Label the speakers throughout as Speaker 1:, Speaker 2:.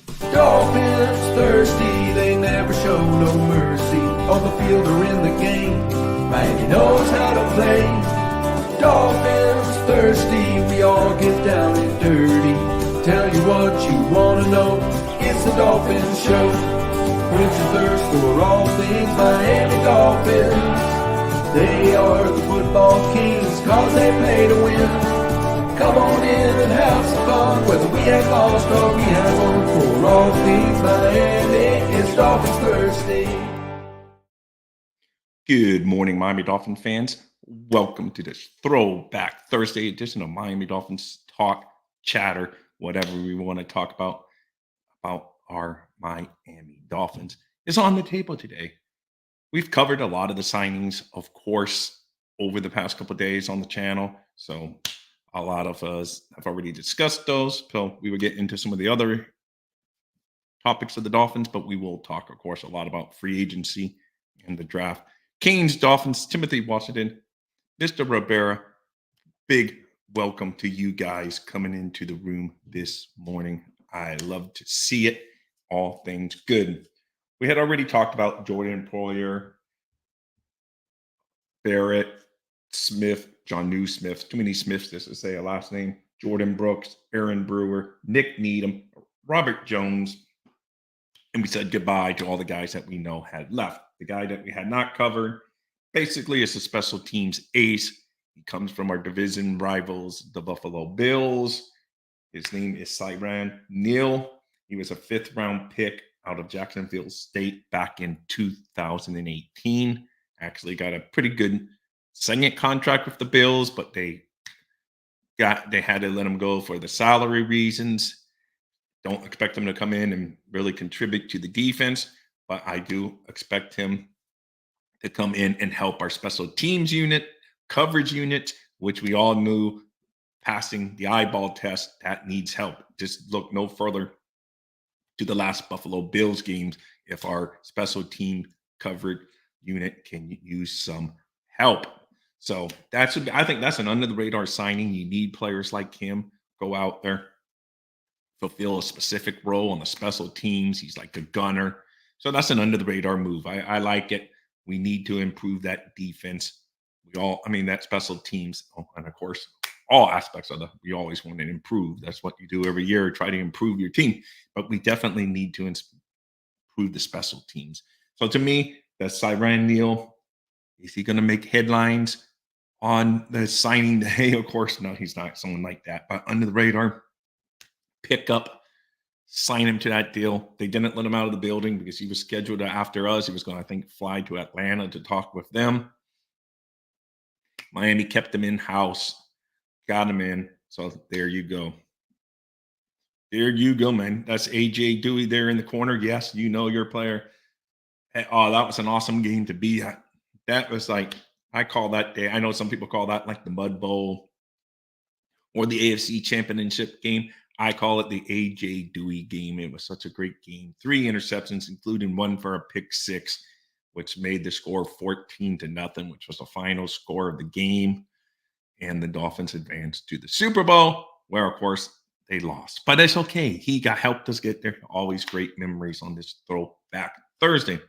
Speaker 1: Dolphins thirsty, they never show no mercy. On the field or in the game, Miami knows how to play. Dolphins thirsty, we all get down and dirty. Tell you what you wanna know, it's the Dolphins Show. Quench your thirst for all things Miami Dolphins. They are the football kings, cause they play to win. Come on in and have some fun, whether we have lost or we have won. For all things Miami, it's Dolphins Thursday.
Speaker 2: Good morning, Miami Dolphin fans. Welcome to this Throwback Thursday edition of Miami Dolphins Talk, Chatter, whatever we want to talk about our Miami Dolphins is on the table today. We've covered a lot of the signings, of course, over the past couple of days on the channel. So a lot of us have already discussed those. So we will get into some of the other topics of the Dolphins, but we will talk, of course, a lot about free agency and the draft. Canes, Dolphins, Timothy Washington, Mr. Rivera, big welcome to you guys coming into the room this morning. I love to see it. All things good. We had already talked about Jordan Poyer, Barrett, Smith, John New Smith, too many Smiths just to say a last name, Jordan Brooks, Aaron Brewer, Nick Needham, Robert Jones, and we said goodbye to all the guys that we know had left. The guy that we had not covered basically is a special teams ace. He comes from our division rivals, the Buffalo Bills. His name is Siran Neal. He was a 5th round pick out of Jacksonville State back in 2018. Actually got a pretty good second contract with the Bills, but they had to let him go for the salary reasons. Don't expect him to come in and really contribute to the defense, but I do expect him to come in and help our special teams unit, coverage unit, which we all knew passing the eyeball test, that needs help. Just look no further to the last Buffalo Bills games if our special team coverage unit can use some help. So I think that's an under the radar signing. You need players like him go out there, fulfill a specific role on the special teams. He's like a gunner. So that's an under the radar move. I like it. We need to improve that defense. That special teams, and of course, all aspects of we always want to improve. That's what you do every year, try to improve your team. But we definitely need to improve the special teams. So to me, that's Siran Neal. Is he going to make headlines on the signing day? Of course, no, he's not someone like that. But under the radar, pick up, sign him to that deal. They didn't let him out of the building because he was scheduled after us. He was going to, I think, fly to Atlanta to talk with them. Miami kept him in-house, got him in. So there you go. There you go, man. That's AJ Dewey there in the corner. Yes, you know your player. Hey, oh, that was an awesome game to be at. That was like, I call that day. I know some people call that like the Mud Bowl or the AFC Championship game. I call it the AJ Dewey game. It was such a great game. 3 interceptions, including one for a pick 6, which made the score 14-0, which was the final score of the game. And the Dolphins advanced to the Super Bowl, where, of course, they lost. But it's okay. He helped us get there. Always great memories on this Throwback Thursday.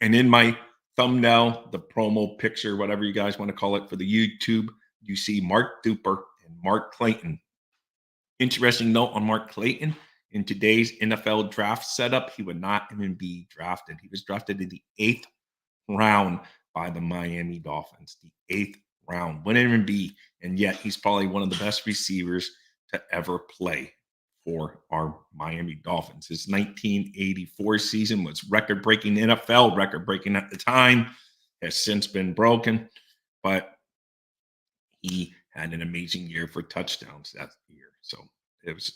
Speaker 2: And in my thumbnail, the promo picture, whatever you guys want to call it for the YouTube, you see Mark Duper and Mark Clayton. Interesting note on Mark Clayton. In today's NFL draft setup, he would not even be drafted. He was drafted in the 8th round by the Miami Dolphins. The 8th round. Wouldn't even be. And yet he's probably one of the best receivers to ever play for our Miami Dolphins. His 1984 season was record-breaking, NFL record-breaking at the time. Has since been broken. But he had an amazing year for touchdowns that year. So it was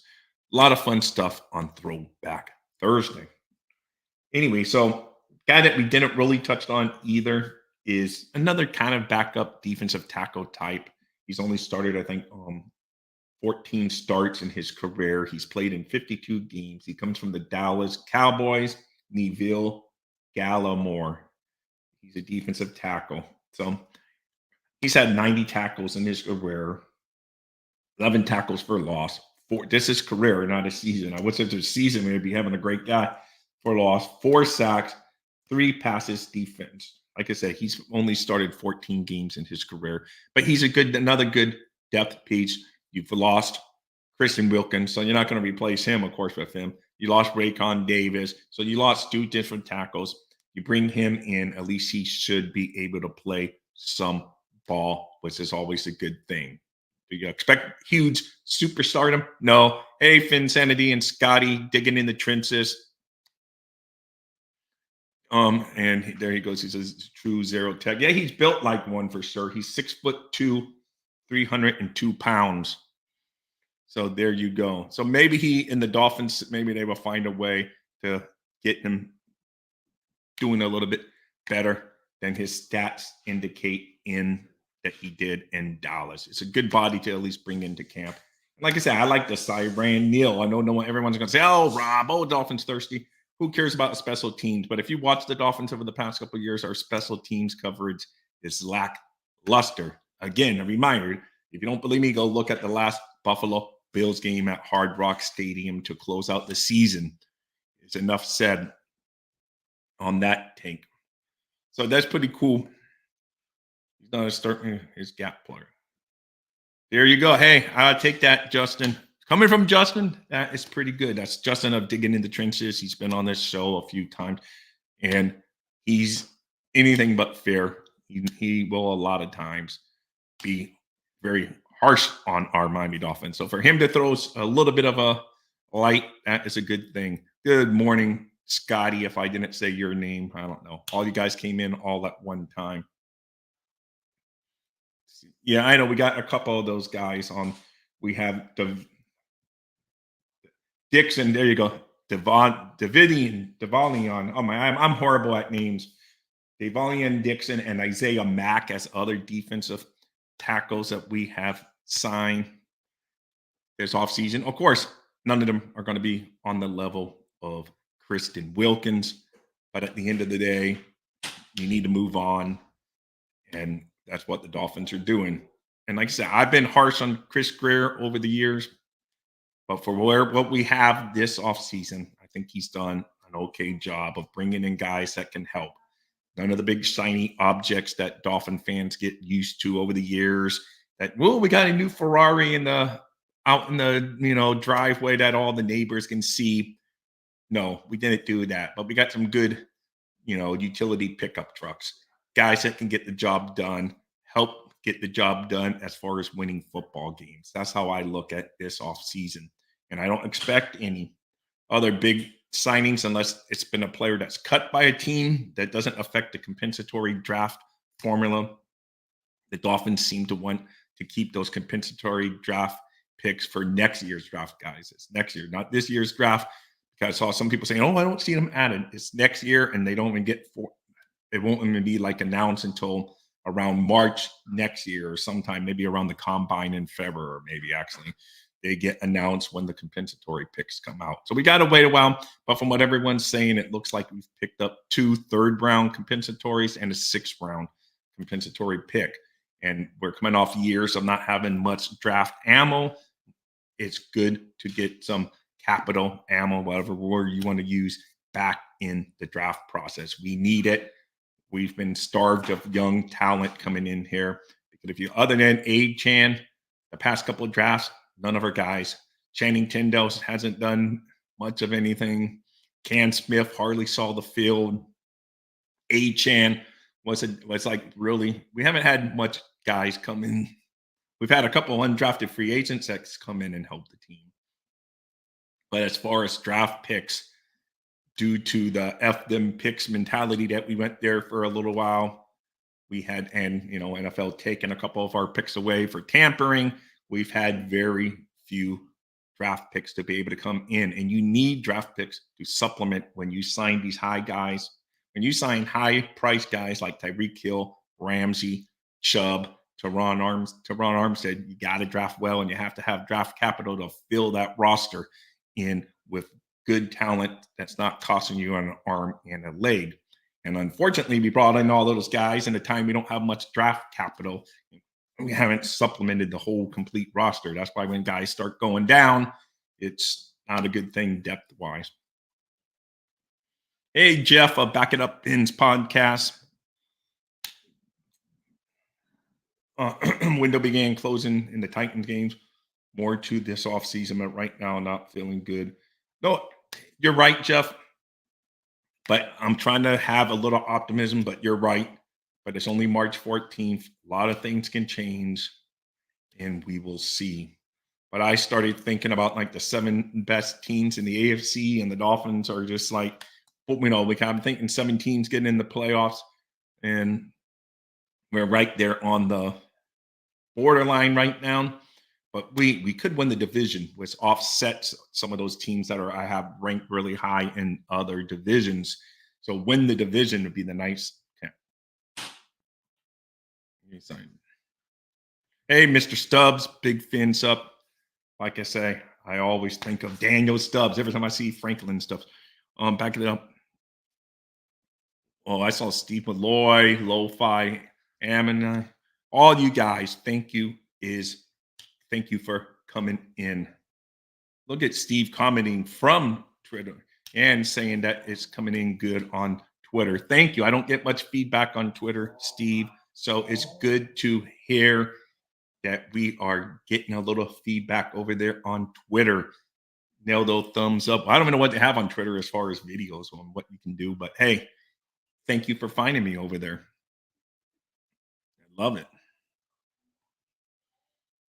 Speaker 2: a lot of fun stuff on Throwback Thursday. Anyway, so guy that we didn't really touch on either is another kind of backup defensive tackle type. He's only started, I think, 14 starts in his career. He's played in 52 games. He comes from the Dallas Cowboys, Neville Gallimore. He's a defensive tackle. So he's had 90 tackles in his career, 11 tackles for loss, This is career, not a season. I would say a season, we'd be having a great guy. 4 loss, 4 sacks, 3 passes defense. Like I said, he's only started 14 games in his career, but he's another good depth piece. You've lost Christian Wilkins, so you're not going to replace him, of course, with him. You lost Raycon Davis, so you lost 2 different tackles. You bring him in, at least he should be able to play some ball, which is always a good thing. Do you expect huge superstardom? No. Hey, Finsanity and Scotty digging in the trenches. And there he goes. He says true zero tech. Yeah, he's built like one for sure. He's 6'2", 302 pounds. So there you go. So maybe he in the Dolphins, maybe they will find a way to get him doing a little bit better than his stats indicate in that he did in Dallas. It's a good body to at least bring into camp. Like I said, I like the Cyran Neal. I know no one, everyone's going to say, "Oh, Rob, oh, Dolphins thirsty." Who cares about special teams? But if you watch the Dolphins over the past couple of years, our special teams coverage is lackluster. Again, a reminder: if you don't believe me, go look at the last Buffalo Bills game at Hard Rock Stadium to close out the season. It's enough said on that take. So that's pretty cool. He's not starting his gap player. There you go. Hey, I'll take that, Justin. Coming from Justin, that is pretty good. That's Justin of Digging in the Trenches. He's been on this show a few times, and he's anything but fair. He will a lot of times be very harsh on our Miami Dolphins. So for him to throw a little bit of a light, that is a good thing. Good morning, Scotty. If I didn't say your name, I don't know. All you guys came in all at one time. Yeah, I know. We got a couple of those guys on. We have the Dixon, there you go. Devalion. Oh my, I'm horrible at names. Devalion Dixon and Isaiah Mack as other defensive tackles that we have signed this offseason. Of course, none of them are going to be on the level of Kristen Wilkins, but at the end of the day, you need to move on, and that's what the Dolphins are doing. And like I said, I've been harsh on Chris Greer over the years. But for what we have this offseason, I think he's done an okay job of bringing in guys that can help. None of the big shiny objects that Dolphin fans get used to over the years. That, well, we got a new Ferrari out in the driveway that all the neighbors can see. No, we didn't do that. But we got some good, utility pickup trucks, guys that can get the job done, help get the job done as far as winning football games. That's how I look at this offseason. And I don't expect any other big signings unless it's been a player that's cut by a team that doesn't affect the compensatory draft formula. The Dolphins seem to want to keep those compensatory draft picks for next year's draft, guys. It's next year, not this year's draft. Because I saw some people saying, "Oh, I don't see them added." It's next year, and they don't even it won't even be like announced until around March next year or sometime, maybe around the combine in February, or maybe actually they get announced when the compensatory picks come out. So we got to wait a while. But from what everyone's saying, it looks like we've picked up 2 third-round compensatories and a 6th-round compensatory pick. And we're coming off years of not having much draft ammo. It's good to get some capital ammo, whatever word you want to use, back in the draft process. We need it. We've been starved of young talent coming in here. Because if you, other than Chan, the past couple of drafts, none of our guys. Channing Tindall hasn't done much of anything. Can Smith hardly saw the field. Chan was like really. We haven't had much guys come in. We've had a couple undrafted free agents that's come in and help the team. But as far as draft picks, due to the F them picks mentality that we went there for a little while, we had, and NFL taking a couple of our picks away for tampering. We've had very few draft picks to be able to come in, and you need draft picks to supplement when you sign these high guys. When you sign high price guys like Tyreek Hill, Ramsey, Chubb, Teron Armstead, you got to draft well, and you have to have draft capital to fill that roster in with good talent that's not costing you an arm and a leg. And unfortunately, we brought in all those guys in a time we don't have much draft capital. We haven't supplemented the whole complete roster. That's why when guys start going down, it's not a good thing depth-wise. Hey, Jeff, Back It Up Pins podcast. Window began closing in the Titans games. More to this offseason, but right now, not feeling good. No, you're right, Jeff. But I'm trying to have a little optimism, but you're right. But it's only March 14th. A lot of things can change, and we will see. But I started thinking about like the 7 best teams in the AFC, and the Dolphins are just like, I'm thinking 7 teams getting in the playoffs, and we're right there on the borderline right now. But we could win the division, which offsets some of those teams that I have ranked really high in other divisions. So win the division would be the nice. Hey, Mr. Stubbs, big fins up. Like I say, I always think of Daniel Stubbs every time I see Franklin stuff. Back it up. Oh, I saw Steve Malloy, Lo-Fi, Ammon. All you guys, thank you for coming in. Look at Steve commenting from Twitter and saying that it's coming in good on Twitter. Thank you. I don't get much feedback on Twitter, Steve. So it's good to hear that we are getting a little feedback over there on Twitter. Nail those thumbs up. I don't even know what they have on Twitter as far as videos on what you can do, but hey, thank you for finding me over there. I love it.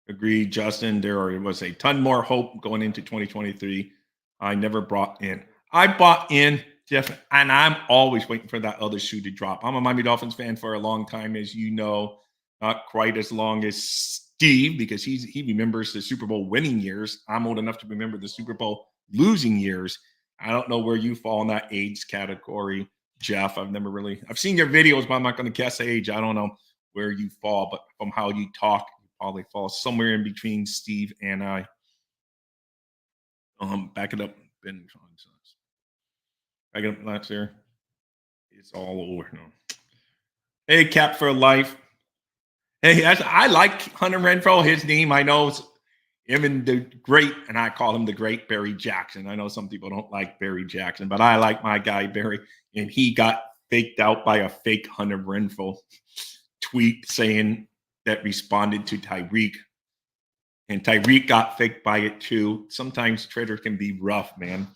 Speaker 2: Agreed, Justin. There was a ton more hope going into 2023. I never brought in. I bought in, Jeff, and I'm always waiting for that other shoe to drop. I'm a Miami Dolphins fan for a long time, as you know, not quite as long as Steve, because he remembers the Super Bowl winning years. I'm old enough to remember the Super Bowl losing years. I don't know where you fall in that age category, Jeff. I've seen your videos, but I'm not going to guess age. I don't know where you fall, but from how you talk, probably falls somewhere in between Steve and I. Back it up. Back it up last year. It's all over. No. Hey, Cap for Life. Hey, I like Hunter Renfrow. His name, I know, is even the great, and I call him the great Barry Jackson. I know some people don't like Barry Jackson, but I like my guy Barry, and he got faked out by a fake Hunter Renfrow tweet saying that responded to Tyreek, and Tyreek got faked by it too. Sometimes Twitter can be rough, man.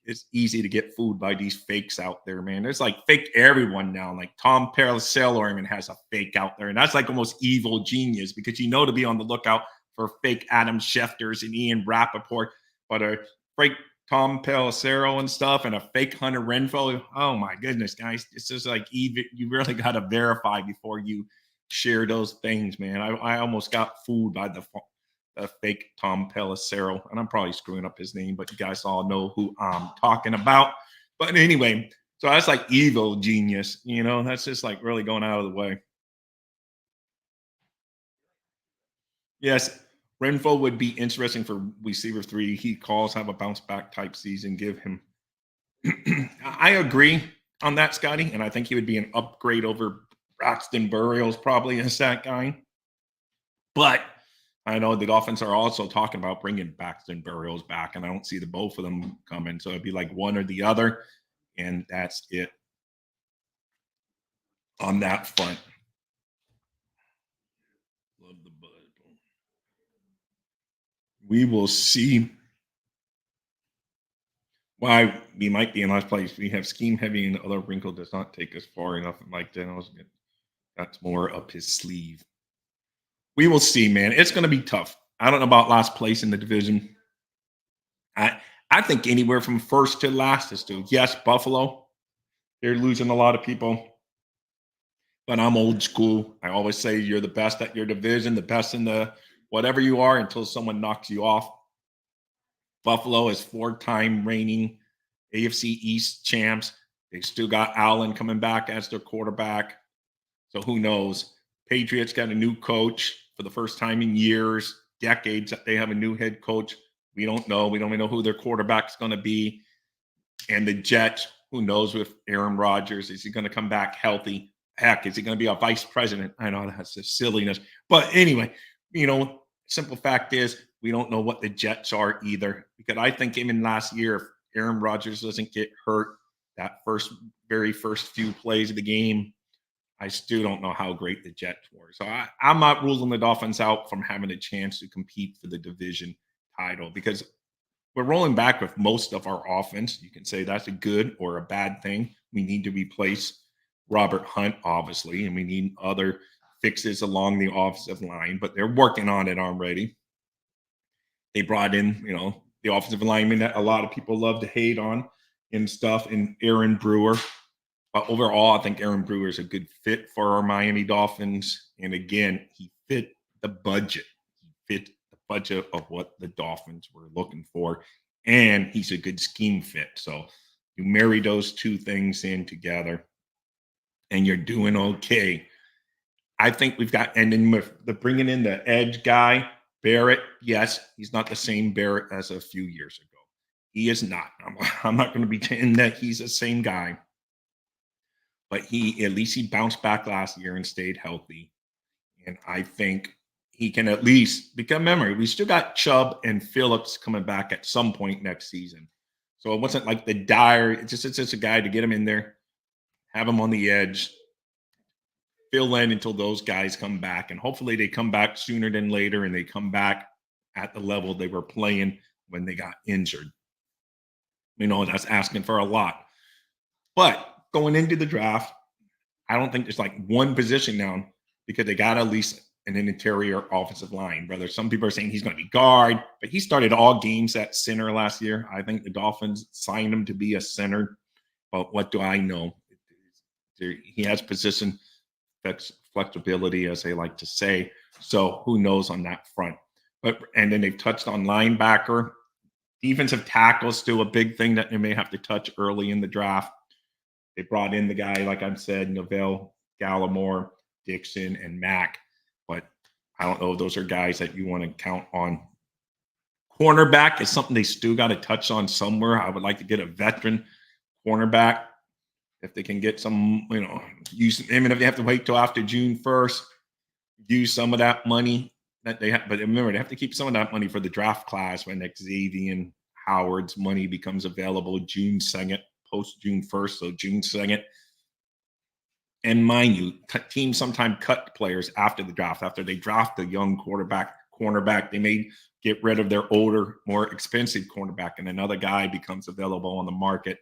Speaker 2: It's easy to get fooled by these fakes out there, man. There's like fake everyone now. Like Tom Pelissero even has a fake out there, and that's like almost evil genius because you know to be on the lookout for fake Adam Schefters and Ian Rappaport, but a fake Tom Pelissero and stuff, and a fake Hunter Renfrow. Oh my goodness, guys! It's just like even you really got to verify before you share those things, man. I almost got fooled by the fake Tom Pelissero, and I'm probably screwing up his name, but you guys all know who I'm talking about. But anyway, so that's like evil genius, you know. That's just like really going out of the way. Yes, Renfro would be interesting for receiver 3. He calls have a bounce back type season. Give him. I agree on that, Scotty, and I think he would be an upgrade over Braxton Burrios probably as that guy. But I know the Dolphins are also talking about bringing Braxton Burrios back, and I don't see the both of them coming. So it'd be like one or the other, and that's it on that front. Love the bud. We will see why we might be in last place. We have scheme heavy, and the other wrinkle does not take us far enough. Mike Daniels, that's more up his sleeve. We will see, man. It's going to be tough. I don't know about last place in the division. I think anywhere from first to last is due. Yes, Buffalo, they're losing a lot of people, but I'm old school. I always say you're the best at your division, the best in the whatever you are until someone knocks you off. Buffalo is 4-time reigning AFC East champs. They still got Allen coming back as their quarterback. So who knows? Patriots got a new coach for the first time in years, decades that they have a new head coach. We don't know. We don't even know who their quarterback's going to be. And the Jets, who knows with Aaron Rodgers? Is he going to come back healthy? Heck, is he going to be a vice president? I know that's just silliness. But anyway, you know, simple fact is we don't know what the Jets are either. Because I think even last year, if Aaron Rodgers doesn't get hurt that very first few plays of the game, I still don't know how great the Jets were. So I'm not ruling the Dolphins out from having a chance to compete for the division title because we're rolling back with most of our offense. You can say that's a good or a bad thing. We need to replace Robert Hunt, obviously, and we need other fixes along the offensive line, but they're working on it already. They brought in, the offensive lineman that a lot of people love to hate on and stuff, and Aaron Brewer. But overall, I think Aaron Brewer is a good fit for our Miami Dolphins. And again, he fit the budget. He fit the budget of what the Dolphins were looking for. And he's a good scheme fit. So you marry those two things in together and you're doing okay. I think we've got, and then with the bringing in the edge guy, Barrett, yes, he's not the same Barrett as a few years ago. He is not. I'm not going to pretend that he's the same guy. But at least he bounced back last year and stayed healthy. And I think he can at least become memory. We still got Chubb and Phillips coming back at some point next season. So it wasn't like the dire, it's just a guy to get him in there, have him on the edge, fill in until those guys come back. And hopefully they come back sooner than later and they come back at the level they were playing when they got injured. That's asking for a lot. But going into the draft, I don't think there's like one position down because they got at least an interior offensive line. Brother, some people are saying he's going to be guard, but he started all games at center last year. I think the Dolphins signed him to be a center, but what do I know? He has position flexibility, as they like to say. So who knows on that front? And then they've touched on linebacker. Defensive tackle is still a big thing that they may have to touch early in the draft. They brought in the guy, like I said, Novell, Gallimore, Dixon, and Mack. But I don't know if those are guys that you want to count on. Cornerback is something they still got to touch on somewhere. I would like to get a veteran cornerback. If they can get some, use them, even if they have to wait till after June 1st, use some of that money that they have. But remember, they have to keep some of that money for the draft class when Xavier Howard's money becomes available June 2nd. Post June 1st, so June 2nd. And mind you, teams sometimes cut players after the draft. After they draft a young cornerback, they may get rid of their older, more expensive cornerback, and another guy becomes available on the market.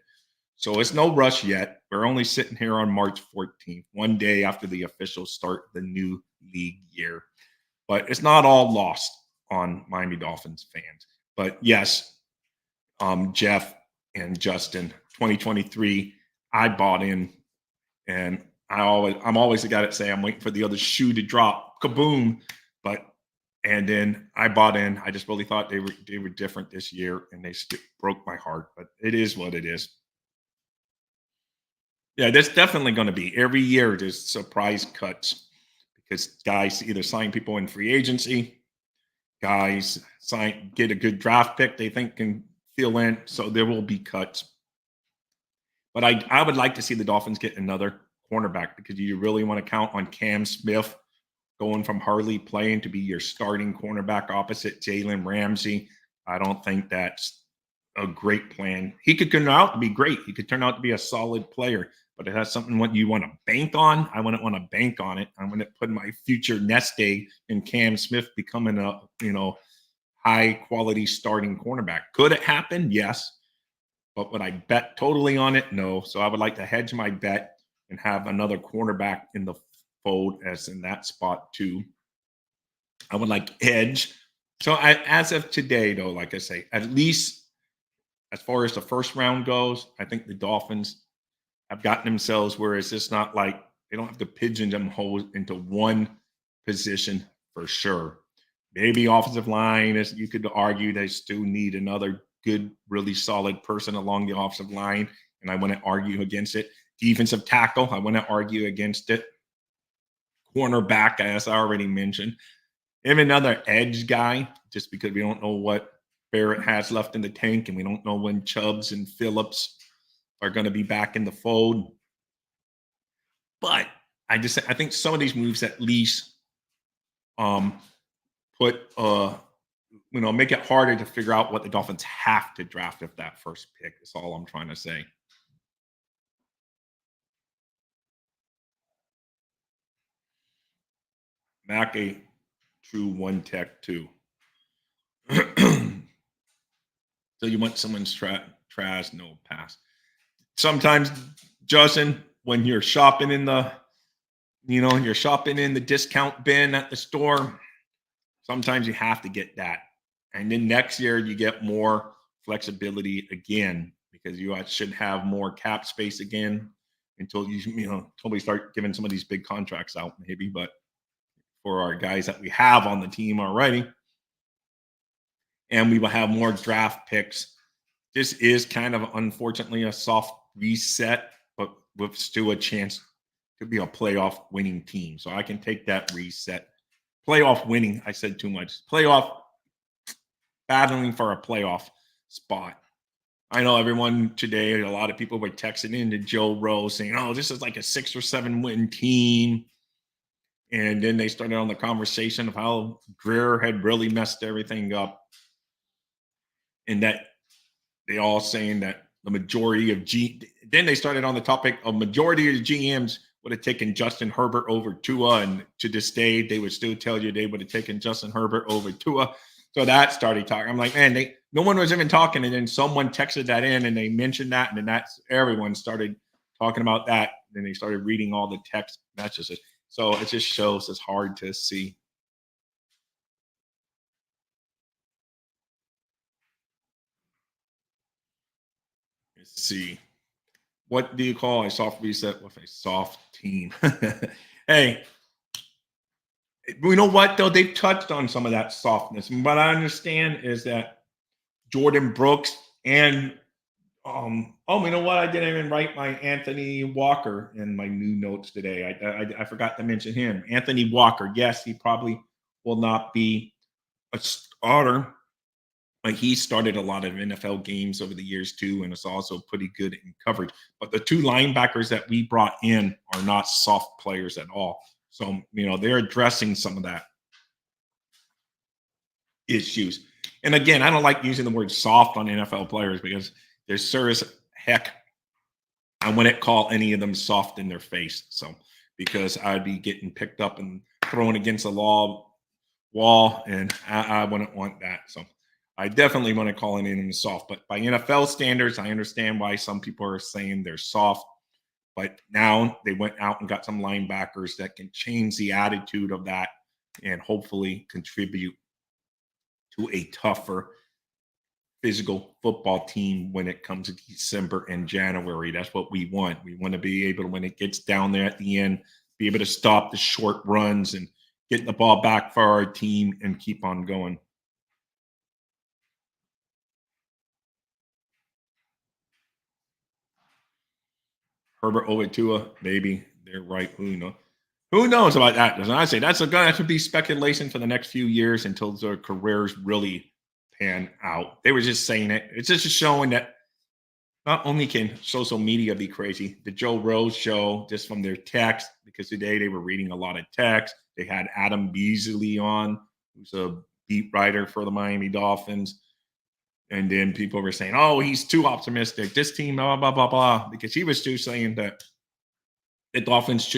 Speaker 2: So it's no rush yet. We're only sitting here on March 14th, one day after the official start of the new league year. But it's not all lost on Miami Dolphins fans. But yes, Jeff and Justin, 2023, I bought in, and I'm always the guy that say I'm waiting for the other shoe to drop, kaboom. And then I bought in. I just really thought they were different this year, and they broke my heart. But it is what it is. Yeah, there's definitely going to be every year. There's surprise cuts because guys either sign people in free agency, guys get a good draft pick they think can fill in, so there will be cuts. But I would like to see the Dolphins get another cornerback because you really want to count on Cam Smith going from hardly playing to be your starting cornerback opposite Jalen Ramsey. I don't think that's a great plan. He could turn out to be great. He could turn out to be a solid player, but it has something what you want to bank on. I wouldn't want to bank on it. I'm going to put my future nest egg in Cam Smith becoming a, high quality starting cornerback. Could it happen? Yes. But would I bet totally on it? No. So I would like to hedge my bet and have another cornerback in the fold as in that spot too. I would like edge. So as of today, though, like I say, at least as far as the first round goes, I think the Dolphins have gotten themselves where it's just not like they don't have to pigeonhole into one position for sure. Maybe offensive line, as you could argue, they still need another good, really solid person along the offensive line, and I wouldn't argue against it. Defensive tackle, I wouldn't argue against it. Cornerback, as I already mentioned. Even another edge guy, just because we don't know what Barrett has left in the tank, and we don't know when Chubbs and Phillips are going to be back in the fold. But I think some of these moves at least put make it harder to figure out what the Dolphins have to draft if that first pick. Is all I'm trying to say. Mac a true one tech too. So you want someone's trash, no pass. Sometimes, Justin, when you're shopping in the, you're shopping in the discount bin at the store, sometimes you have to get that. And then next year you get more flexibility again because you should have more cap space again until until we start giving some of these big contracts out, maybe. But for our guys that we have on the team already, and we will have more draft picks. This is kind of unfortunately a soft reset, but with still a chance to be a playoff winning team. So I can take that reset. Playoff winning, I said too much. Playoff, battling for a playoff spot. I know everyone today, a lot of people were texting into Joe Rose saying, oh, this is like a 6 or 7 win team. And then they started on the conversation of how Greer had really messed everything up. And that they all saying that the majority of then they started on the topic of majority of the GMs would have taken Justin Herbert over Tua, and to this day they would still tell you they would have taken Justin Herbert over Tua. So that started talking. I'm like, man, no one was even talking, and then someone texted that in, and they mentioned that, and then everyone started talking about that. Then they started reading all the text messages. So it just shows it's hard to see. Let's see. What do you call a soft reset with a soft team? Hey, you know what, though? They've touched on some of that softness. And what I understand is that Jordan Brooks and, you know what? I didn't even write my Anthony Walker in my new notes today. I forgot to mention him. Anthony Walker. Yes, he probably will not be a starter. Like he started a lot of NFL games over the years too, and it's also pretty good in coverage. But the 2 linebackers that we brought in are not soft players at all. So, they're addressing some of that issues. And again, I don't like using the word soft on NFL players because they're sure as heck, I wouldn't call any of them soft in their face. So, because I'd be getting picked up and thrown against a wall, and I wouldn't want that. So, I definitely want to call any of them soft. But by NFL standards, I understand why some people are saying they're soft. But now they went out and got some linebackers that can change the attitude of that and hopefully contribute to a tougher physical football team when it comes to December and January. That's what we want. We want to be able to, when it gets down there at the end, be able to stop the short runs and get the ball back for our team and keep on going. Herbert over Tua, maybe they're right. Who knows? Who knows about that? As I say, that should be speculation for the next few years until their careers really pan out. They were just saying it. It's just showing that not only can social media be crazy, the Joe Rose show, just from their text, because today they were reading a lot of text. They had Adam Beasley on, who's a beat writer for the Miami Dolphins. And then people were saying, oh, he's too optimistic. This team, blah, blah, blah, blah. Because he was too saying that the Dolphins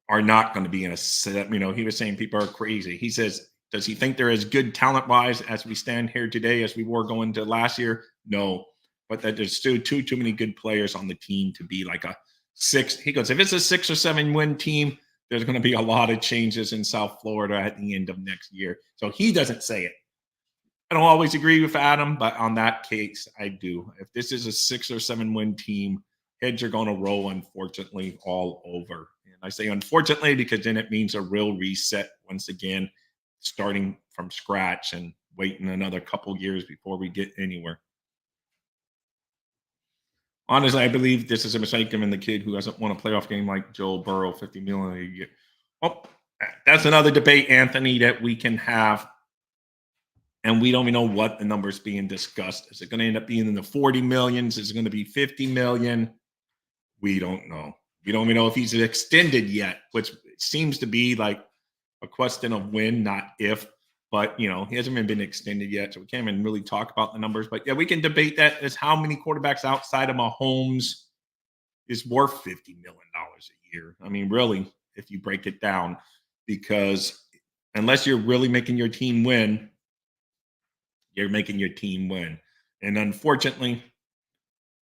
Speaker 2: are not going to be in a set. He was saying people are crazy. He says, does he think they're as good talent-wise as we stand here today as we were going to last year? No. But that there's still too many good players on the team to be like a 6. He goes, if it's a 6 or 7 win team, there's going to be a lot of changes in South Florida at the end of next year. So he doesn't say it. I don't always agree with Adam, but on that case, I do. If this is a 6 or 7 win team, heads are going to roll, unfortunately, all over. And I say unfortunately because then it means a real reset once again, starting from scratch and waiting another couple years before we get anywhere. Honestly, I believe this is a mistake given the kid who hasn't won a playoff game like Joe Burrow, $50 million a year. Oh, that's another debate, Anthony, that we can have. And we don't even know what the number is being discussed. Is it going to end up being in the 40 millions? Is it going to be 50 million? We don't know. We don't even know if he's extended yet, which seems to be like a question of when, not if. but he hasn't even been extended yet, so we can't even really talk about the numbers. But yeah, we can debate that as how many quarterbacks outside of Mahomes is worth $50 million a year. I mean, really, if you break it down, because unless you're really making your team win, you're making your team win. And unfortunately,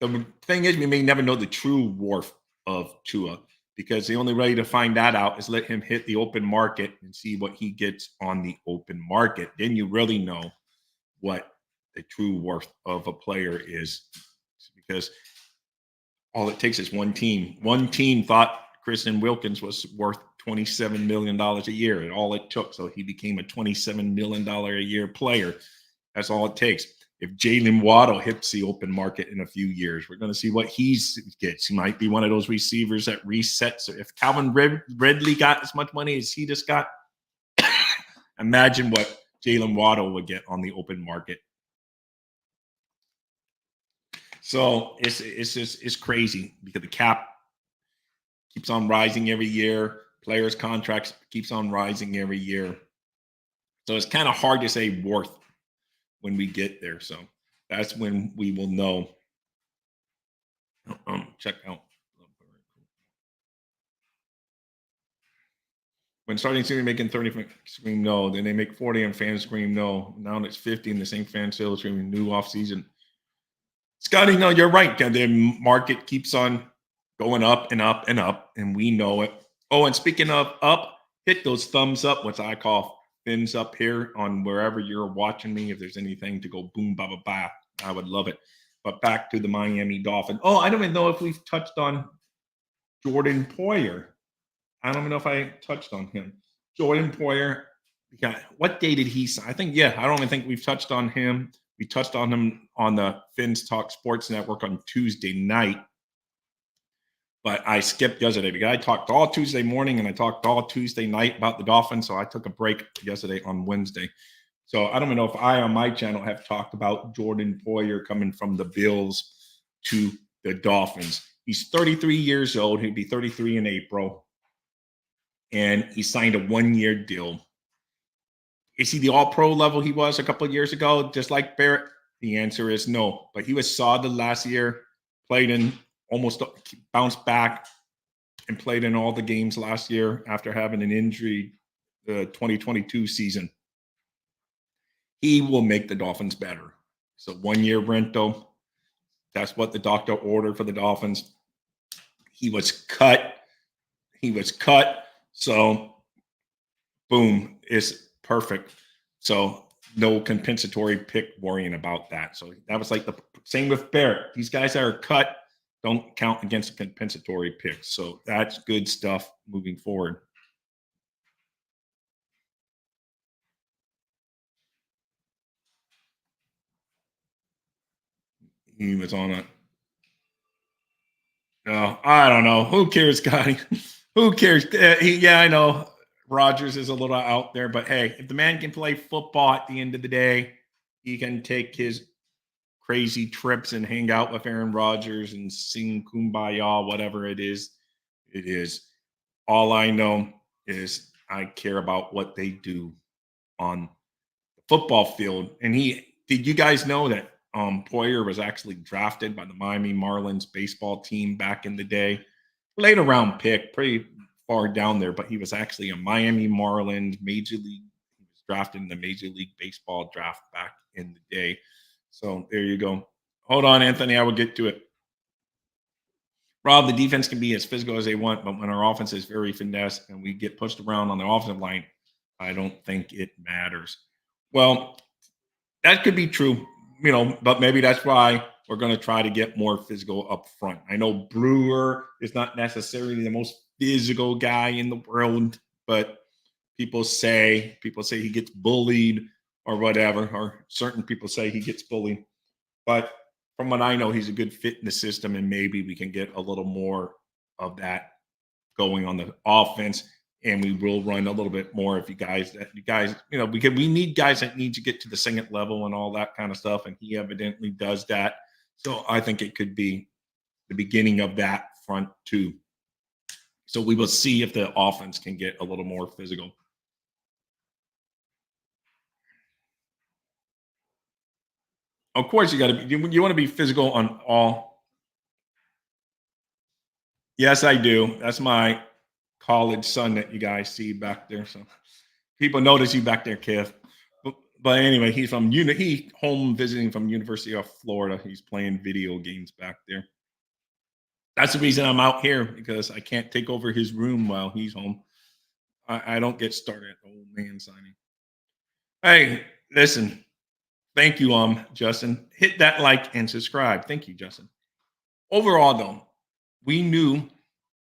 Speaker 2: the thing is, we may never know the true worth of Tua, because the only way to find that out is let him hit the open market and see what he gets on the open market. Then you really know what the true worth of a player is, because all it takes is one team. One team thought Kristen Wilkins was worth $27 million a year, and all it took. So he became a $27 million a year player. That's all it takes. If Jalen Waddle hits the open market in a few years, we're going to see what he gets. He might be one of those receivers that resets. If Calvin Ridley got as much money as he just got, imagine what Jalen Waddle would get on the open market. So it's crazy, because the cap keeps on rising every year. Players' contracts keeps on rising every year. So it's kind of hard to say worth when we get there. So that's when we will know. Check out. When starting season making 30, scream no. Then they make 40 and fans scream no. Now it's 50 and the same fans still screaming new off season. Scotty, no, you're right. The market keeps on going up and up and up, and we know it. Oh, and speaking of up, hit those thumbs up, which I call fins up here on wherever you're watching me. If there's anything to go boom, ba, ba, ba, I would love it. But back to the Miami Dolphins. Oh, I don't even know if we've touched on Jordan Poyer. I don't even know if I touched on him. Jordan Poyer, what day did he sign? I think, I don't even think we've touched on him. We touched on him on the Fins Talk Sports Network on Tuesday night, but I skipped yesterday because I talked all Tuesday morning and I talked all Tuesday night about the Dolphins, so I took a break yesterday on Wednesday. So I don't even know if I on my channel have talked about Jordan Poyer coming from the Bills to the Dolphins. He's 33 years old. He'll be 33 in April, and he signed a one-year deal. Is he the all-pro level he was a couple of years ago, just like Barrett? The answer is no. But he was solid last year, played in, almost bounced back, and played in all the games last year after having an injury, the 2022 season. He will make the Dolphins better. So one-year rental. That's what the doctor ordered for the Dolphins. He was cut. So, boom, it's perfect. So no compensatory pick worrying about that. So that was like the same with Barrett. These guys that are cut don't count against a compensatory pick. So that's good stuff moving forward. He was on a. No, I don't know. Who cares, Scotty? Who cares? I know Rodgers is a little out there, but hey, if the man can play football at the end of the day, he can take his crazy trips and hang out with Aaron Rodgers and sing Kumbaya, whatever it is. It is. All I know is I care about what they do on the football field. And did you guys know that Poyer was actually drafted by the Miami Marlins baseball team back in the day? Later round pick, pretty far down there, but he was actually a Miami Marlins major league. He was drafted in the Major League Baseball draft back in the day. So there you go. Hold on, Anthony. I will get to it. Rob, the defense can be as physical as they want, but when our offense is very finesse and we get pushed around on the offensive line, I don't think it matters. Well, that could be true, but maybe that's why we're going to try to get more physical up front. I know Brewer is not necessarily the most physical guy in the world, but people say he gets bullied or whatever, or certain people say he gets bullied. But from what I know, he's a good fit in the system, and maybe we can get a little more of that going on the offense, and we will run a little bit more if you guys, because we need guys that need to get to the second level and all that kind of stuff, and he evidently does that. So I think it could be the beginning of that front too. So we will see if the offense can get a little more physical. Of course, you got to be. You want to be physical on all. Yes, I do. That's my college son that you guys see back there. So people notice you back there, Kev. But anyway, he's from he home visiting from University of Florida. He's playing video games back there. That's the reason I'm out here because I can't take over his room while he's home. I don't get started at old man signing. Hey, listen. Thank you, Justin. Hit that like and subscribe. Thank you, Justin. Overall, though, we knew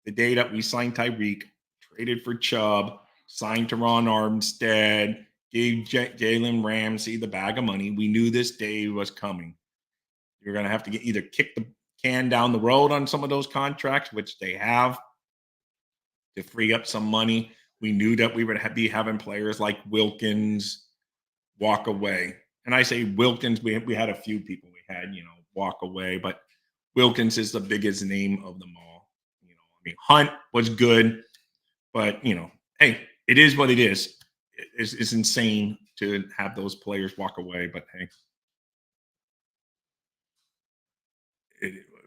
Speaker 2: the day that we signed Tyreek, traded for Chubb, signed Teron Armstead, gave Jalen Ramsey the bag of money. We knew this day was coming. You're going to have to either kick the can down the road on some of those contracts, which they have, to free up some money. We knew that we would be having players like Wilkins walk away. And I say Wilkins, we had a few people we had, walk away, but Wilkins is the biggest name of them all. I mean, Hunt was good, but hey, it is what it is. It's insane to have those players walk away, but hey.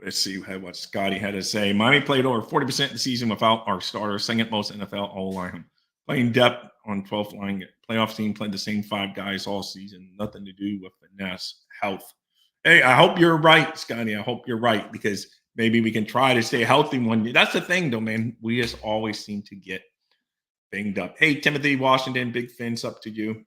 Speaker 2: Let's see what Scotty had to say. Miami played over 40% of the season without our starter, second most NFL O-line. Playing depth on 12th line. Playoff team played the same 5 guys all season. Nothing to do with finesse, health. Hey, I hope you're right, Scotty. I hope you're right because maybe we can try to stay healthy one year. That's the thing, though, man. We just always seem to get banged up. Hey, Timothy Washington, big fins up to you.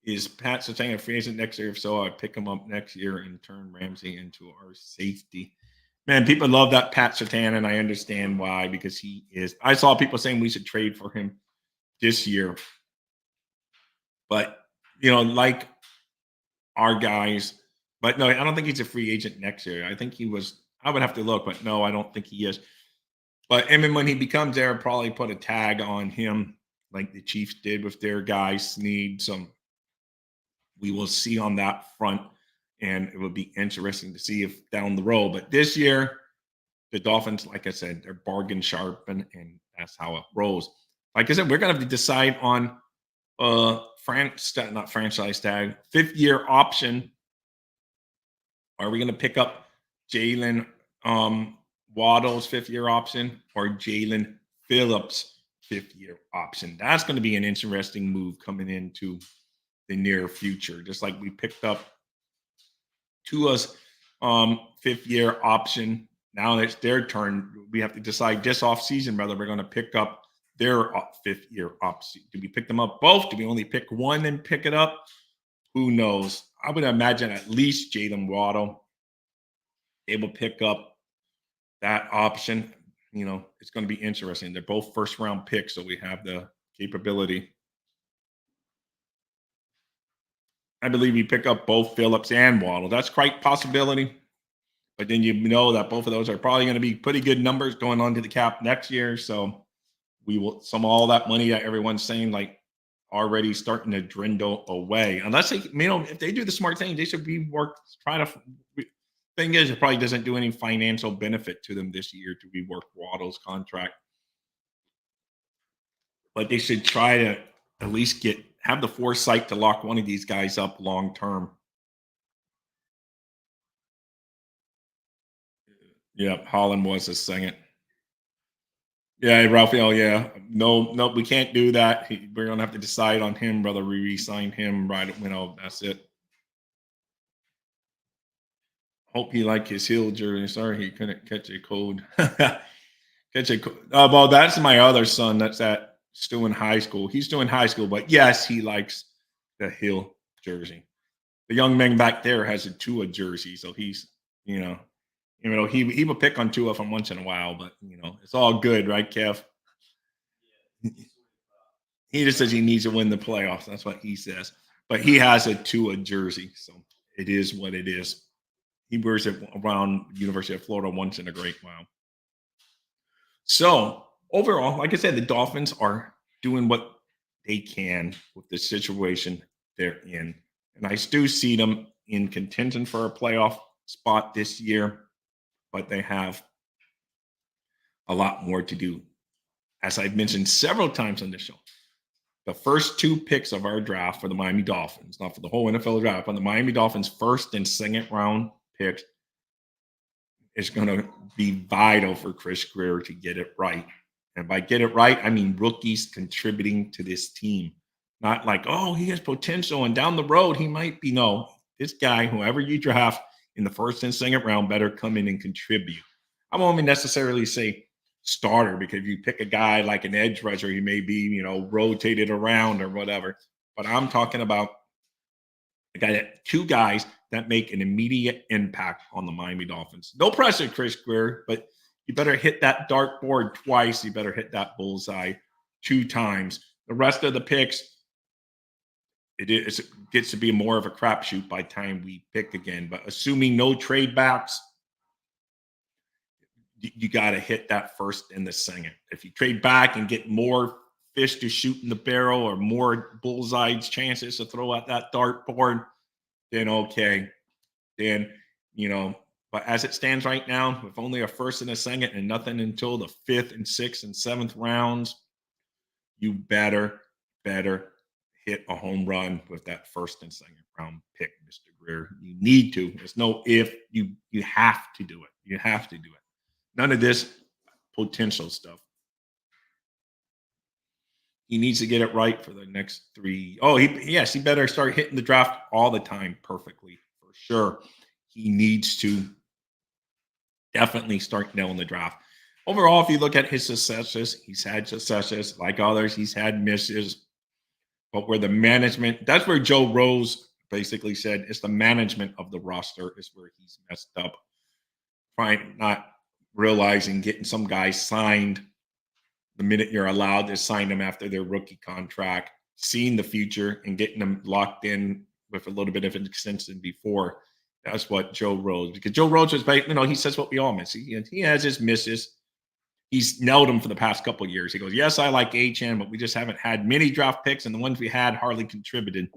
Speaker 2: Is Pat Surtain a free agent next year? If so, I'd pick him up next year and turn Ramsey into our safety. Man, people love that Pat Surtain, and I understand why, because he is. I saw people saying we should trade for him this year. But, like our guys. But no, I don't think he's a free agent next year. I think he was. I would have to look, but no, I don't think he is. But I mean, when he becomes there, probably put a tag on him like the Chiefs did with their guys. Need some. We will see on that front, and it will be interesting to see if down the road. But this year, the Dolphins, like I said, they're bargain sharp, and that's how it rolls. Like I said, we're gonna have to decide on not franchise tag, 5th-year option. Are we gonna pick up Jalen Waddle's 5th-year option or Jalen Phillips' 5th-year option? That's going to be an interesting move coming into the near future. Just like we picked up Tua's 5th-year option. Now it's their turn. We have to decide this offseason whether we're going to pick up their 5th-year option. Do we pick them up both? Do we only pick one and pick it up? Who knows? I would imagine at least Jalen Waddle able to pick up that option. It's going to be interesting. They're both first-round picks, so we have the capability. I believe you pick up both Phillips and Waddle. That's quite possibility. But then you know that both of those are probably going to be pretty good numbers going on to the cap next year. So we will all that money that everyone's saying like already starting to dwindle away. Unless they, if they do the smart thing, they should thing is, it probably doesn't do any financial benefit to them this year to rework Waddle's contract. But they should try to at least have the foresight to lock one of these guys up long term. Yeah, Holland was a second. Yeah, Raphael. Yeah, no, we can't do that. We're gonna have to decide on him whether we re-sign him. Right, that's it. Hope he liked his heel jersey. Sorry, he couldn't catch a code. Well, that's my other son. That's still in high school. He's still in high school, but yes, he likes the heel jersey. The young man back there has a Tua jersey, so he's he will pick on Tua from once in a while, but it's all good, right, Kev? He just says he needs to win the playoffs. That's what he says. But he has a Tua jersey, so it is what it is. He wears it around University of Florida once in a great while. So overall, like I said, the Dolphins are doing what they can with the situation they're in. And I do see them in contention for a playoff spot this year, but they have a lot more to do. As I've mentioned several times on this show, the first two picks of our draft for the Miami Dolphins, not for the whole NFL draft, but the Miami Dolphins' first and second round picks is going to be vital for Chris Greer to get it right. And by get it right, I mean rookies contributing to this team. Not like, oh, he has potential and down the road he might be. No, this guy, whoever you draft in the first and second round, better come in and contribute. I won't even necessarily say starter, because if you pick a guy like an edge rusher, he may be, rotated around or whatever. But I'm talking about two guys that make an immediate impact on the Miami Dolphins. No pressure, Chris Greer, but you better hit that dartboard twice. You better hit that bullseye 2 times. The rest of the picks, it gets to be more of a crapshoot by the time we pick again. But assuming no trade backs, you got to hit that first and the second. If you trade back and get more fish to shoot in the barrel or more bullseye chances to throw at that dartboard, then okay. Then, but as it stands right now, with only a first and a second and nothing until the 5th and 6th and 7th rounds, you better hit a home run with that first and second round pick, Mr. Greer. You need to. There's no if. You have to do it. You have to do it. None of this potential stuff. He needs to get it right for the next 3. Oh, he better start hitting the draft all the time perfectly, for sure. He needs to definitely start nailing the draft. Overall, if you look at his successes, he's had successes. Like others, he's had misses. But where the management, that's where Joe Rose basically said, it's the management of the roster is where he's messed up. Not realizing getting some guys signed the minute you're allowed to sign them after their rookie contract, seeing the future and getting them locked in with a little bit of an extension before. That's what Joe Rose, because Joe Rose was, he says what we all miss. He has his misses. He's nailed them for the past couple of years. He goes, yes, I like HN, but we just haven't had many draft picks, and the ones we had hardly contributed,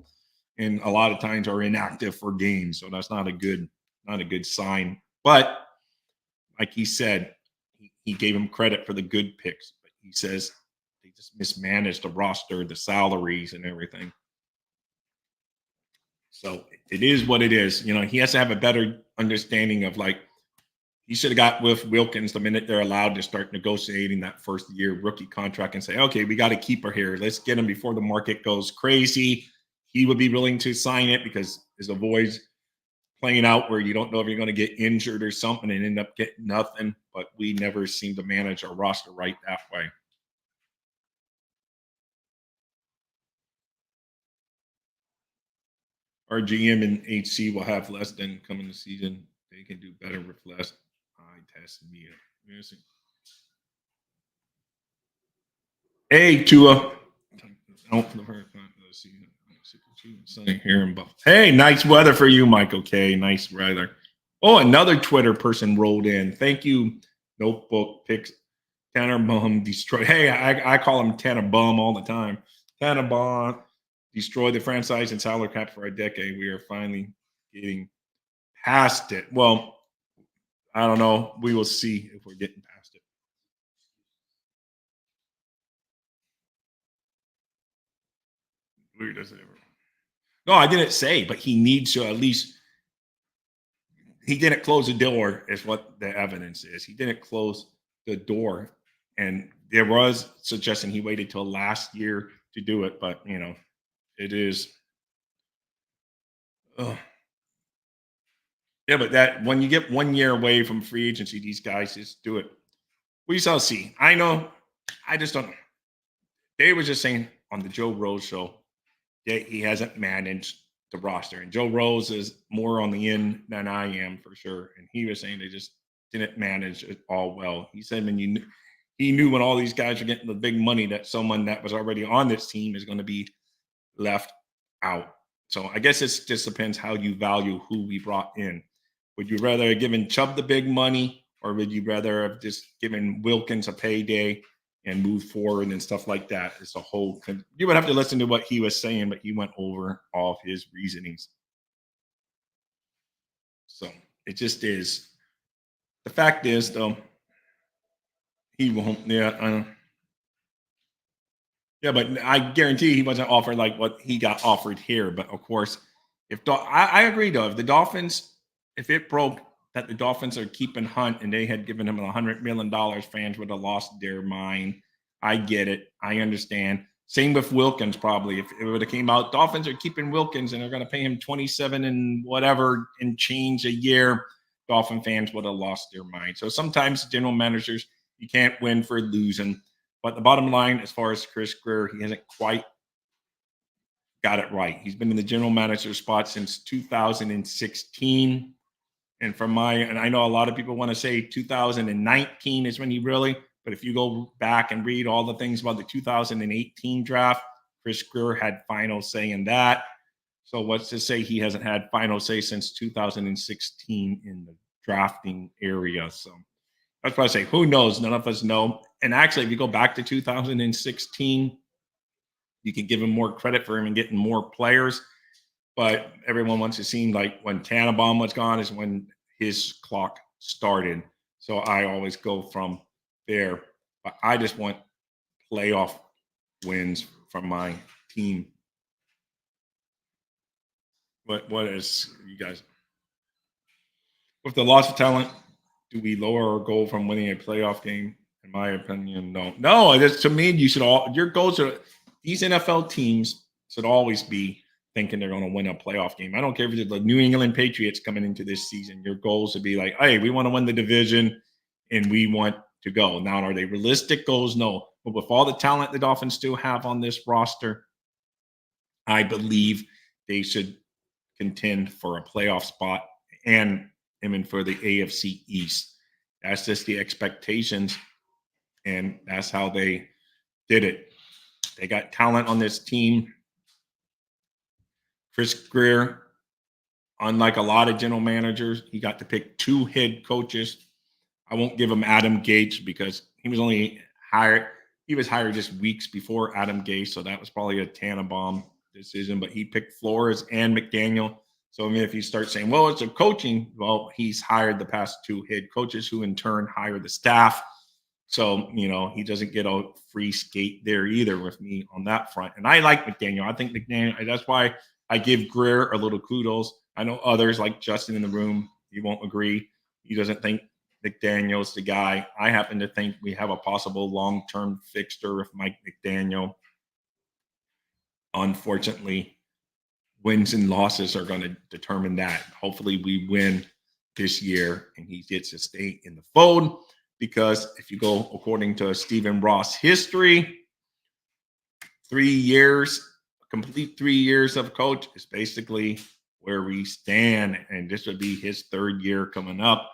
Speaker 2: and a lot of times are inactive for games. So that's not a good sign. But like he said, he gave him credit for the good picks. But he says they just mismanaged the roster, the salaries, and everything. So it is what it is. He has to have a better understanding of, like, he should have got with Wilkins the minute they're allowed to start negotiating that first year rookie contract and say, okay, we got to keep her here. Let's get him before the market goes crazy. He would be willing to sign it because it avoids playing out where you don't know if you're going to get injured or something and end up getting nothing. But we never seem to manage our roster right that way. Our GM and HC will have less than coming this season. They can do better with less. I tested me up. Hey, Tua. Out for the first time of the season. Sunny here in Buffalo. Hey, nice weather for you, Michael K. Nice weather. Oh, another Twitter person rolled in. Thank you, Notebook Picks. Tanner Bum destroyed. Hey, I call him Tanner Bum all the time. Tanner Bum destroyed the franchise and salary cap for a decade. We are finally getting past it. Well, I don't know. We will see if we're getting past it. Weird as ever. No, I didn't say, but he needs to at least. He didn't close the door, is what the evidence is. He didn't close the door, and there was suggestion he waited till last year to do it, but it is. Yeah, but that when you get 1 year away from free agency, these guys just do it. We shall see. I know. I just don't know. They were just saying on the Joe Rose show that he hasn't managed the roster. And Joe Rose is more on the in than I am, for sure. And he was saying they just didn't manage it all well. He said he knew when all these guys are getting the big money that someone that was already on this team is going to be left out. So I guess it just depends how you value who we brought in. Would you rather have given Chubb the big money, or would you rather have just given Wilkins a payday and move forward and stuff like that? It's a whole. You would have to listen to what he was saying, but he went over all of his reasonings. So it just is. The fact is, though, he won't. Yeah, Yeah, but I guarantee he wasn't offered like what he got offered here. But of course, I agree though, if the Dolphins, if it broke that the Dolphins are keeping Hunt and they had given him $100 million, fans would have lost their mind. I get it. I understand. Same with Wilkins, probably. If it would have came out, Dolphins are keeping Wilkins and they're going to pay him 27 and whatever and change a year, Dolphin fans would have lost their mind. So sometimes general managers, you can't win for losing. But the bottom line, as far as Chris Greer, he hasn't quite got it right. He's been in the general manager spot since 2016. And I know a lot of people want to say 2019 is when he really, but if you go back and read all the things about the 2018 draft, Chris Greer had final say in that. So what's to say he hasn't had final say since 2016 in the drafting area? So that's why I say, who knows? None of us know. And actually, if you go back to 2016, you can give him more credit for him and getting more players. But everyone wants to seem like when Tannenbaum was gone is when his clock started. So I always go from there. But I just want playoff wins from my team. What is you guys? With the loss of talent, do we lower our goal from winning a playoff game? In my opinion, no. No, it's to me, you should all your goals are these NFL teams should always be thinking they're going to win a playoff game. I don't care if it's the New England Patriots coming into this season. Your goals would be like, hey, we want to win the division and we want to go. Now, are they realistic goals? No. But with all the talent the Dolphins still have on this roster, I believe they should contend for a playoff spot and aiming for the AFC East. That's just the expectations, and that's how they did it. They got talent on this team. Chris Greer, unlike a lot of general managers, he got to pick two head coaches. I won't give him Adam Gase because he was only hired. He was hired just weeks before Adam Gase, so that was probably a Tannenbaum decision. But he picked Flores and McDaniel. So I mean, if you start saying, "Well, it's a coaching," well, he's hired the past two head coaches, who in turn hire the staff. So he doesn't get a free skate there either with me on that front. And I like McDaniel. I think McDaniel. That's why I give Greer a little kudos. I know others like Justin in the room. He won't agree. He doesn't think McDaniel's the guy. I happen to think we have a possible long-term fixture with Mike McDaniel. Unfortunately, wins and losses are going to determine that. Hopefully, we win this year and he gets to stay in the fold. Because if you go according to Stephen Ross history, 3 years, complete 3 years of coach is basically where we stand. And this would be his third year coming up.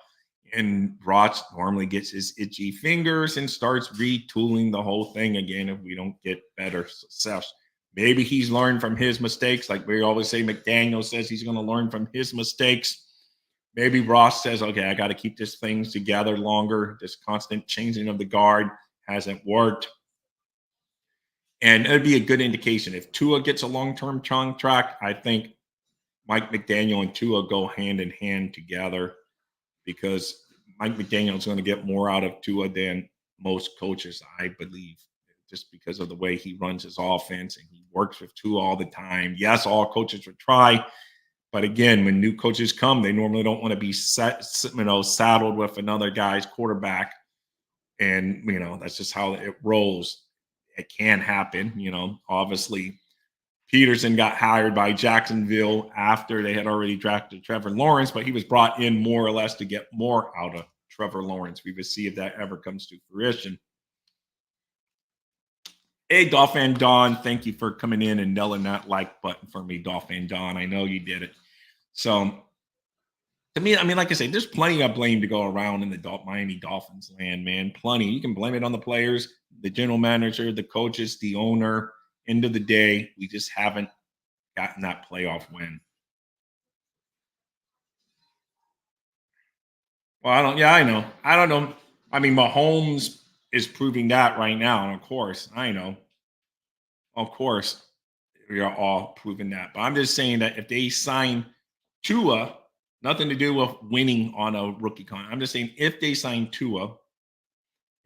Speaker 2: And Ross normally gets his itchy fingers and starts retooling the whole thing again if we don't get better success. Maybe he's learned from his mistakes. Like we always say, McDaniel says he's going to learn from his mistakes. Maybe Ross says, okay, I got to keep this thing together longer. This constant changing of the guard hasn't worked. And it'd be a good indication. If Tua gets a long-term contract, I think Mike McDaniel and Tua go hand in hand together because Mike McDaniel is going to get more out of Tua than most coaches, I believe, just because of the way he runs his offense and he works with Tua all the time. Yes, all coaches would try. But again, when new coaches come, they normally don't want to be saddled with another guy's quarterback. And, that's just how it rolls. It can happen. Obviously, Peterson got hired by Jacksonville after they had already drafted Trevor Lawrence, but he was brought in more or less to get more out of Trevor Lawrence. We will see if that ever comes to fruition. Hey, Dolphin Don, thank you for coming in and nailing that like button for me, Dolphin Don. I know you did it. So, to me, I mean, like I say, there's plenty of blame to go around in the Miami Dolphins land, man. Plenty. You can blame it on the players, the general manager, the coaches, the owner. End of the day, we just haven't gotten that playoff win. Well, I know. I don't know. I mean, Mahomes is proving that right now. And of course, I know. Of course, we are all proving that. But I'm just saying that if they sign Tua, nothing to do with winning on a rookie contract. I'm just saying if they sign Tua,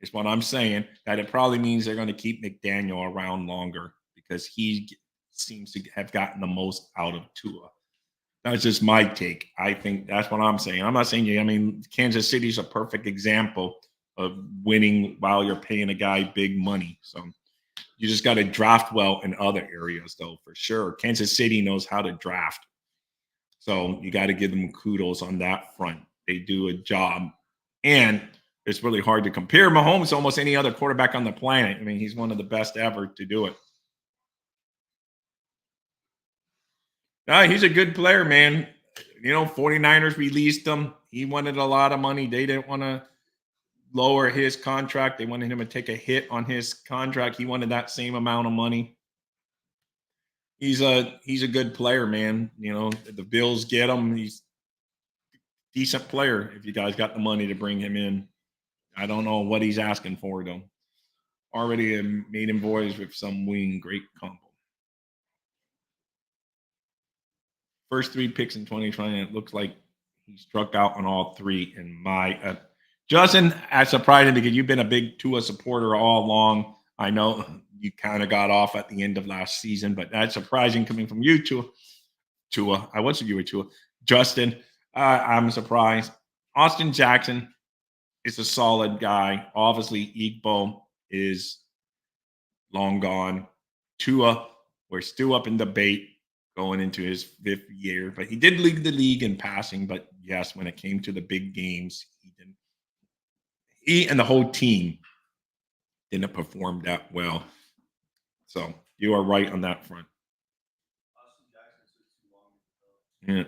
Speaker 2: is what I'm saying. That it probably means they're going to keep McDaniel around longer because seems to have gotten the most out of Tua. That's just my take. I think that's what I'm saying. I'm not saying you. I mean, Kansas City's a perfect example of winning while you're paying a guy big money. So you just got to draft well in other areas, though, for sure. Kansas City knows how to draft. So you got to give them kudos on that front. They do a job. And it's really hard to compare Mahomes to almost any other quarterback on the planet. I mean, he's one of the best ever to do it. He's a good player, man. 49ers released him. He wanted a lot of money. They didn't want to lower his contract. They wanted him to take a hit on his contract. He wanted that same amount of money. He's a good player, man. The Bills get him. He's a decent player if you guys got the money to bring him in. I don't know what he's asking for, though. Already made him boys with some wing. Great combo. First 3 picks in 2020, it looks like he struck out on all 3 in my Justin, that's surprising because you've been a big Tua supporter all along. I know you kind of got off at the end of last season, but that's surprising coming from you, Tua. I wasn't you were Tua. Justin, I'm surprised. Austin Jackson is a solid guy. Obviously, Igbo is long gone. Tua, we're still up in debate going into his 5th year, but he did lead the league in passing. But yes, when it came to the big games, he didn't. He and the whole team didn't perform that well. So you are right on that front. Yeah.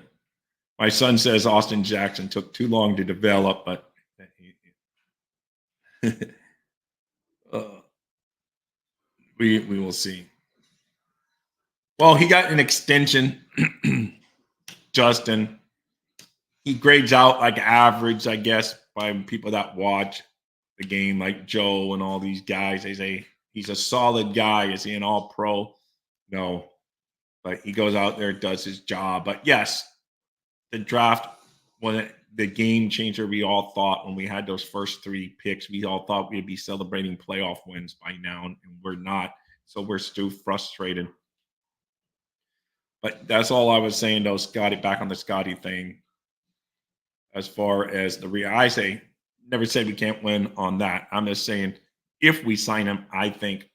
Speaker 2: My son says Austin Jackson took too long to develop, but uh, we will see. Well, he got an extension, Justin. He grades out like average, I guess, by people that watch the game, like Joe and all these guys. They say he's a solid guy. Is he an all pro? No. But he goes out there, does his job. But yes, the draft was the game changer we all thought when we had those first 3 picks. We all thought we'd be celebrating playoff wins by now, and we're not. So we're still frustrated. But that's all I was saying, though, Scotty, back on the Scotty thing. As far as I say, never said we can't win on that. I'm just saying if we sign him, I think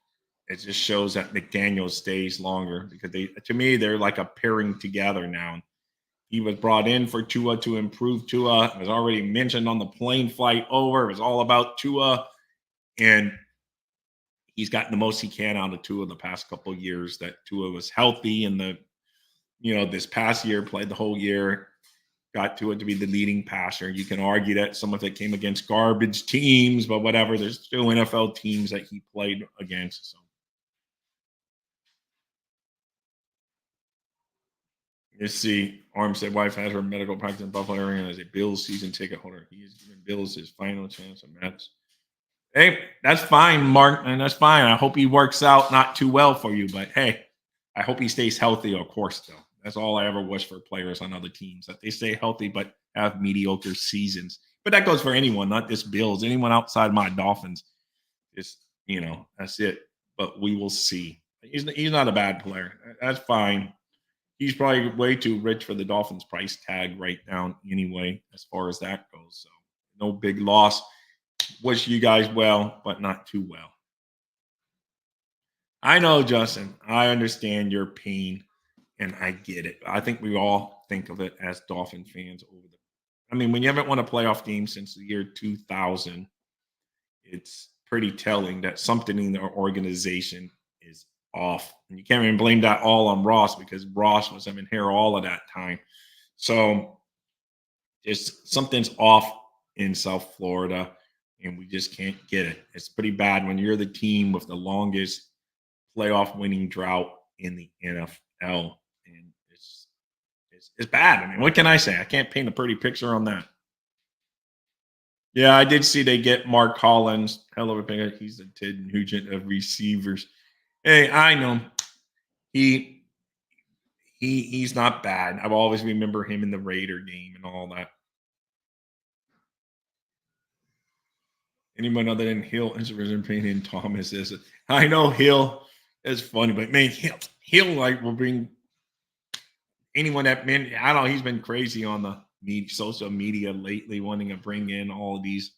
Speaker 2: it just shows that McDaniel stays longer because to me, they're like a pairing together now. He was brought in for Tua to improve Tua. It was already mentioned on the plane flight over. It was all about Tua. And he's gotten the most he can out of Tua the past couple of years. That Tua was healthy and this past year, played the whole year, got Tua to be the leading passer. You can argue that some of it came against garbage teams, but whatever. There's still NFL teams that he played against. So let's see. Arm said wife has her medical practice in Buffalo area and as a Bills season ticket holder. He is giving Bills his final chance of Mets. Hey, that's fine, Mark, and that's fine. I hope he works out not too well for you, but hey, I hope he stays healthy, of course, though. That's all I ever wish for players on other teams, that they stay healthy but have mediocre seasons. But that goes for anyone, not just Bills. Anyone outside my Dolphins, that's it. But we will see. He's not a bad player. That's fine. He's probably way too rich for the Dolphins price tag right now anyway, as far as that goes. So no big loss. Wish you guys well, but not too well. I know, Justin. I understand your pain, and I get it. I think we all think of it as Dolphin fans when you haven't won a playoff game since the year 2000, it's pretty telling that something in their organization is off. And you can't even blame that all on Ross because Ross was having hair all of that time. So something's off in South Florida, and we just can't get it. It's pretty bad when you're the team with the longest playoff winning drought in the NFL. And it's bad. I mean, what can I say? I can't paint a pretty picture on that. Yeah, I did see they get Mark Collins. Hell of a pick. He's the Ted Nugent of receivers. Hey, I know he's not bad. I've always remember him in the Raider game and all that. Anyone other than Hill is opinion. Thomas is. I know Hill is funny, but man, Hill like will bring anyone that man. I don't know. He's been crazy on the social media lately, wanting to bring in all of these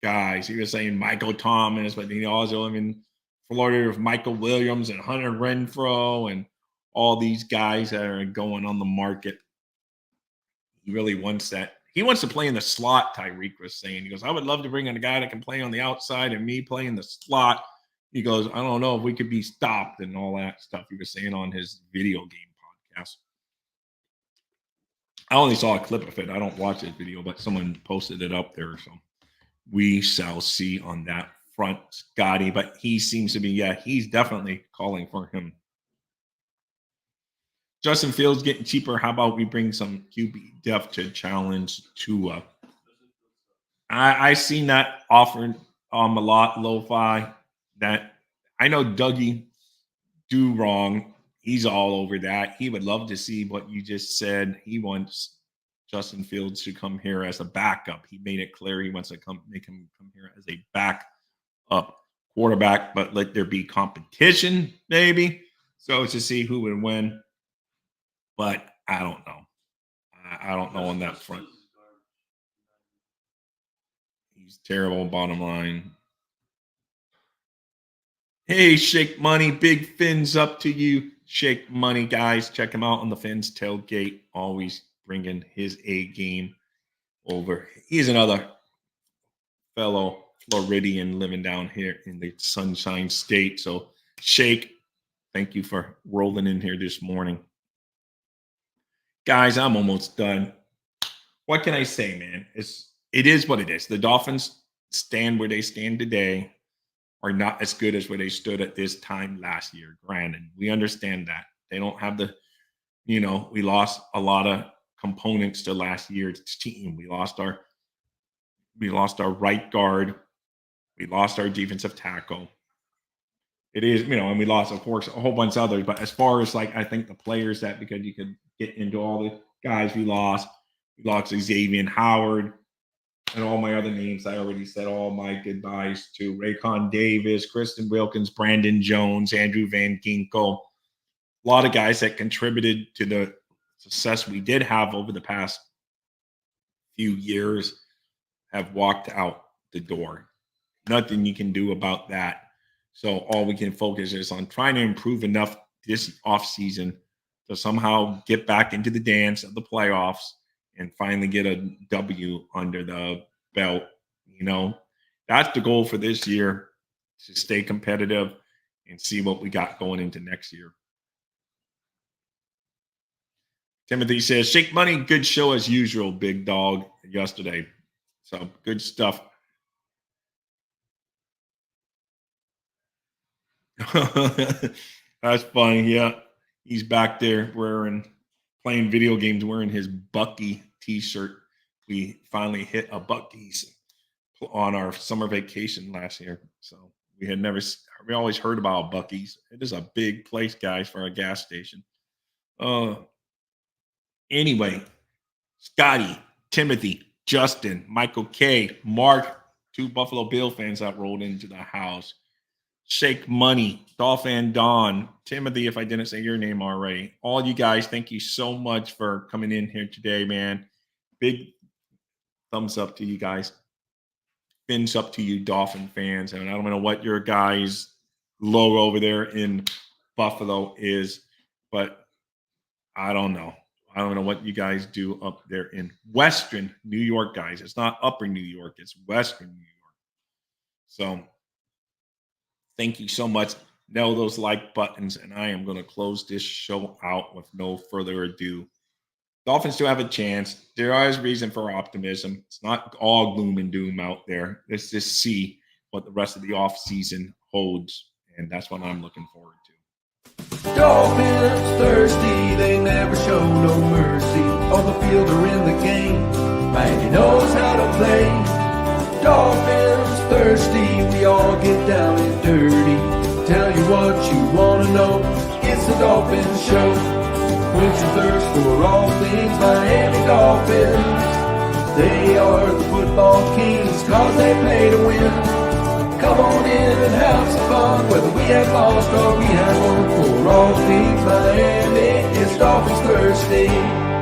Speaker 2: guys. He was saying Michael Thomas, but he also in Florida with Michael Williams and Hunter Renfrow and all these guys that are going on the market. He really wants that. He wants to play in the slot, Tyreek was saying. He goes, I would love to bring in a guy that can play on the outside and me play in the slot. He goes, I don't know if we could be stopped and all that stuff he was saying on his video game podcast. I only saw a clip of it. I don't watch his video, but someone posted it up there. So we shall see on that front, Scotty. But he seems to be, he's definitely calling for him. Justin Fields getting cheaper. How about we bring some QB depth to challenge Tua? I seen that offered a lot, lo-fi. That I know Dougie do wrong. He's all over that. He would love to see what you just said. He wants Justin Fields to come here as a backup. He made it clear he wants to make him come here as a backup quarterback, but let there be competition, maybe. So to see who would win. But I don't know. I don't know on that front. He's terrible, bottom line. Hey, Shake Money. Big Fins up to you. Shake Money, guys. Check him out on the Fins tailgate. Always bringing his A game over. He's another fellow Floridian living down here in the Sunshine State. So, Shake, thank you for rolling in here this morning. Guys, I'm almost done. What can I say, man? It is what it is. The Dolphins stand where they stand today are not as good as where they stood at this time last year. Granted, we understand that. They don't have the, we lost a lot of components to last year's team. We lost our right guard. We lost our defensive tackle. It is, and we lost, of course, a whole bunch of others. But as far as I think the players that, because you could get into all the guys we lost Xavier Howard and all my other names. I already said all my goodbyes to Raycon Davis, Kristen Wilkins, Brandon Jones, Andrew Van Ginkel. A lot of guys that contributed to the success we did have over the past few years have walked out the door. Nothing you can do about that. So all we can focus is on trying to improve enough this offseason to somehow get back into the dance of the playoffs and finally get a W under the belt. That's the goal for this year, to stay competitive and see what we got going into next year. Timothy says, Shake Money, good show as usual, big dog, yesterday. So good stuff. That's funny. Yeah, he's back there playing video games, wearing his Bucky t-shirt. We finally hit a Bucky's on our summer vacation last year. So we always heard about Bucky's. It is a big place, guys, for a gas station. Anyway, Scotty, Timothy, Justin, Michael K, Mark, 2 Buffalo Bill fans that rolled into the house. Shake Money, Dolphin Don, Timothy, if I didn't say your name already. All you guys, thank you so much for coming in here today, man. Big thumbs up to you guys. Fins up to you, Dolphin fans. And I don't know what your guys' logo over there in Buffalo is, but I don't know. I don't know what you guys do up there in Western New York, guys. It's not Upper New York. It's Western New York. So thank you so much. Nail those like buttons, and I am going to close this show out with no further ado. Dolphins do have a chance. There is reason for optimism. It's not all gloom and doom out there. Let's just see what the rest of the offseason holds, and that's what I'm looking forward to.
Speaker 1: Dolphins thirsty, they never show no mercy. On the field or in the game, man, he knows how to play. Dolphins thirsty, we all get down and dirty. Tell you what you wanna know, it's the Dolphins Show. Quench your thirst for all things Miami Dolphins. They are the football kings, cause they play to win. Come on in and have some fun, whether we have lost or we have won. For all things Miami, it's Dolphins Thursday.